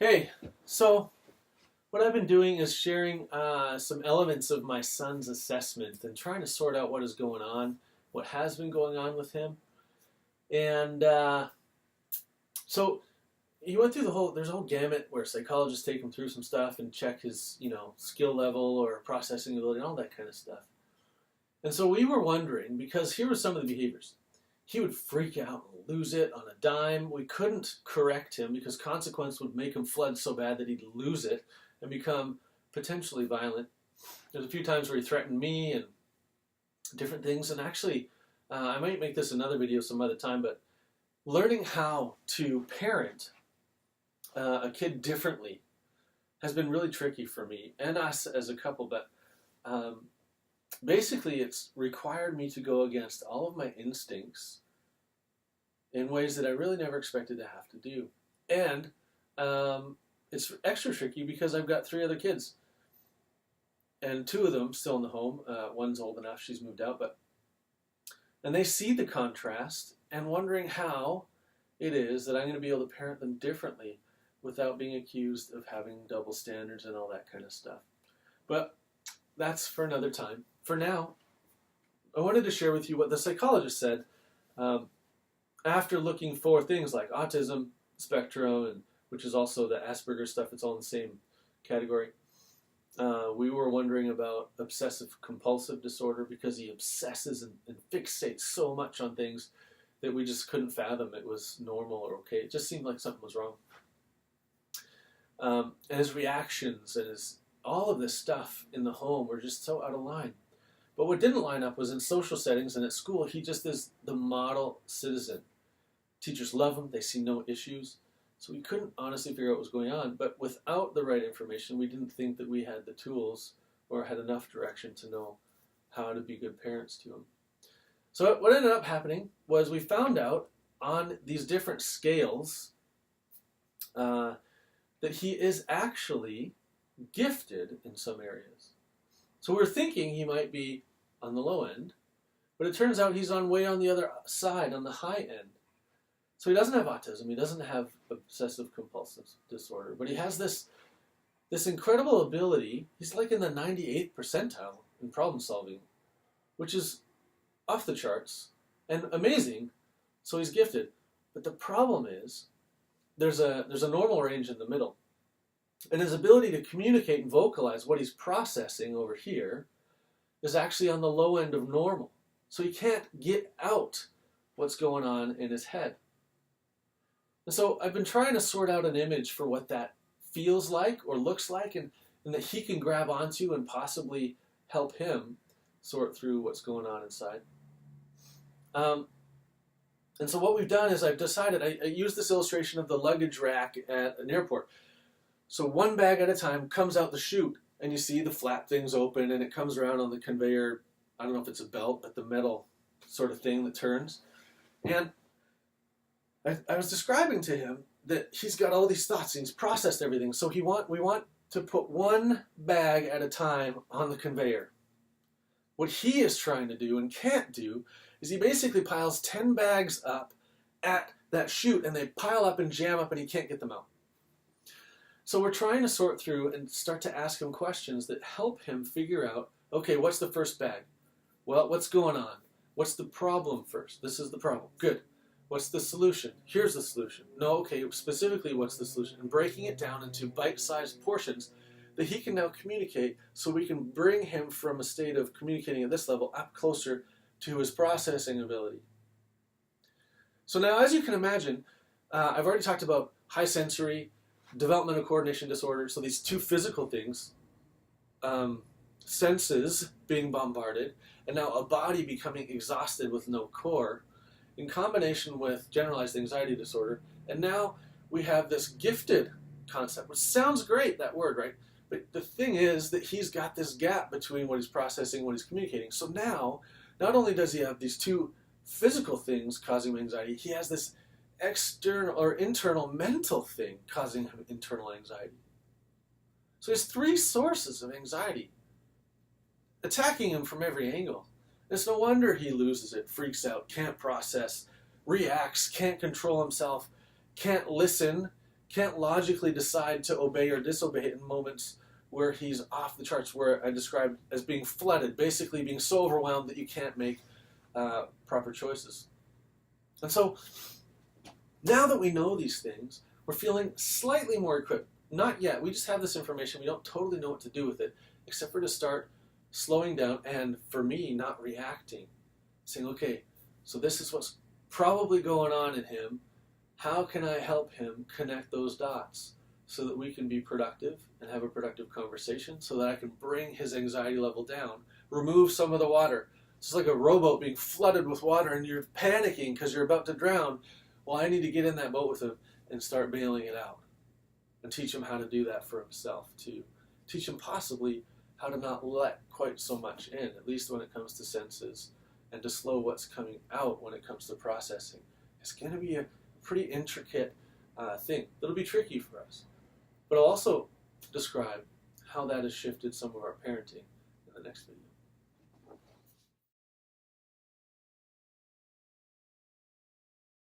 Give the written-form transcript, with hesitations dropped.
Hey, so what I've been doing is sharing some elements of my son's assessment and trying to sort out what is going on, what has been going on with him. And so he went through there's a whole gamut where psychologists take him through some stuff and check his, skill level or processing ability and all that kind of stuff. And so we were wondering, because here were some of the behaviors. He would freak out and lose it on a dime. We couldn't correct him because consequence would make him flood so bad that he'd lose it and become potentially violent. There's a few times where he threatened me and different things. And actually, I might make this another video some other time, but learning how to parent a kid differently has been really tricky for me and us as a couple. But basically, it's required me to go against all of my instincts in ways that I really never expected to have to do. And it's extra tricky because I've got three other kids. And two of them still in the home. One's old enough, she's moved out. And they see the contrast and wondering how it is that I'm going to be able to parent them differently without being accused of having double standards and all that kind of stuff. But that's for another time. For now, I wanted to share with you what the psychologist said after looking for things like autism spectrum, and which is also the Asperger's stuff. It's all in the same category. We were wondering about obsessive compulsive disorder because he obsesses and fixates so much on things that we just couldn't fathom it was normal or okay. It just seemed like something was wrong. And his reactions and all of this stuff in the home were just so out of line. But what didn't line up was in social settings and at school, he just is the model citizen. Teachers love him. They see no issues. So we couldn't honestly figure out what was going on. But without the right information, we didn't think that we had the tools or had enough direction to know how to be good parents to him. So what ended up happening was we found out on these different scales that he is actually gifted in some areas. So we're thinking he might be on the low end, but it turns out he's way on the other side, on the high end. So he doesn't have autism, he doesn't have obsessive compulsive disorder, but he has this incredible ability. He's like in the 98th percentile in problem solving, which is off the charts and amazing. So he's gifted. But the problem is there's a normal range in the middle. And his ability to communicate and vocalize what he's processing over here is actually on the low end of normal. So he can't get out what's going on in his head. And so I've been trying to sort out an image for what that feels like or looks like, and that he can grab onto and possibly help him sort through what's going on inside. And so what we've done is I've decided, I use this illustration of the luggage rack at an airport. So one bag at a time comes out the chute, and you see the flap things open, and it comes around on the conveyor. I don't know if it's a belt, but the metal sort of thing that turns. And I was describing to him that he's got all these thoughts, and he's processed everything. So we want to put one bag at a time on the conveyor. What he is trying to do and can't do is he basically piles 10 bags up at that chute, and they pile up and jam up, and he can't get them out. So we're trying to sort through and start to ask him questions that help him figure out, okay, what's the first bag? Well, what's going on? What's the problem first? This is the problem. Good. What's the solution? Here's the solution. No, okay, specifically what's the solution? And breaking it down into bite-sized portions that he can now communicate, so we can bring him from a state of communicating at this level up closer to his processing ability. So now, as you can imagine, I've already talked about high sensory, developmental coordination disorder, so these two physical things, senses being bombarded, and now a body becoming exhausted with no core, in combination with generalized anxiety disorder. And now we have this gifted concept, which sounds great, that word, right? But the thing is that he's got this gap between what he's processing and what he's communicating. So now, not only does he have these two physical things causing him anxiety, he has this external or internal mental thing causing him internal anxiety. So he has three sources of anxiety attacking him from every angle. It's no wonder he loses it, freaks out, can't process, reacts, can't control himself, can't listen, can't logically decide to obey or disobey in moments where he's off the charts, where I described as being flooded, basically being so overwhelmed that you can't make proper choices. And so now that we know these things, we're feeling slightly more equipped. Not yet. We just have this information. We don't totally know what to do with it, except for to start slowing down and, for me, not reacting. Saying, okay, so this is what's probably going on in him. How can I help him connect those dots so that we can be productive and have a productive conversation, so that I can bring his anxiety level down, remove some of the water. It's like a rowboat being flooded with water and you're panicking because you're about to drown. Well, I need to get in that boat with him and start bailing it out and teach him how to do that for himself too. Teach him possibly how to not let quite so much in, at least when it comes to senses, and to slow what's coming out when it comes to processing. It's going to be a pretty intricate thing. It'll be tricky for us. But I'll also describe how that has shifted some of our parenting in the next video.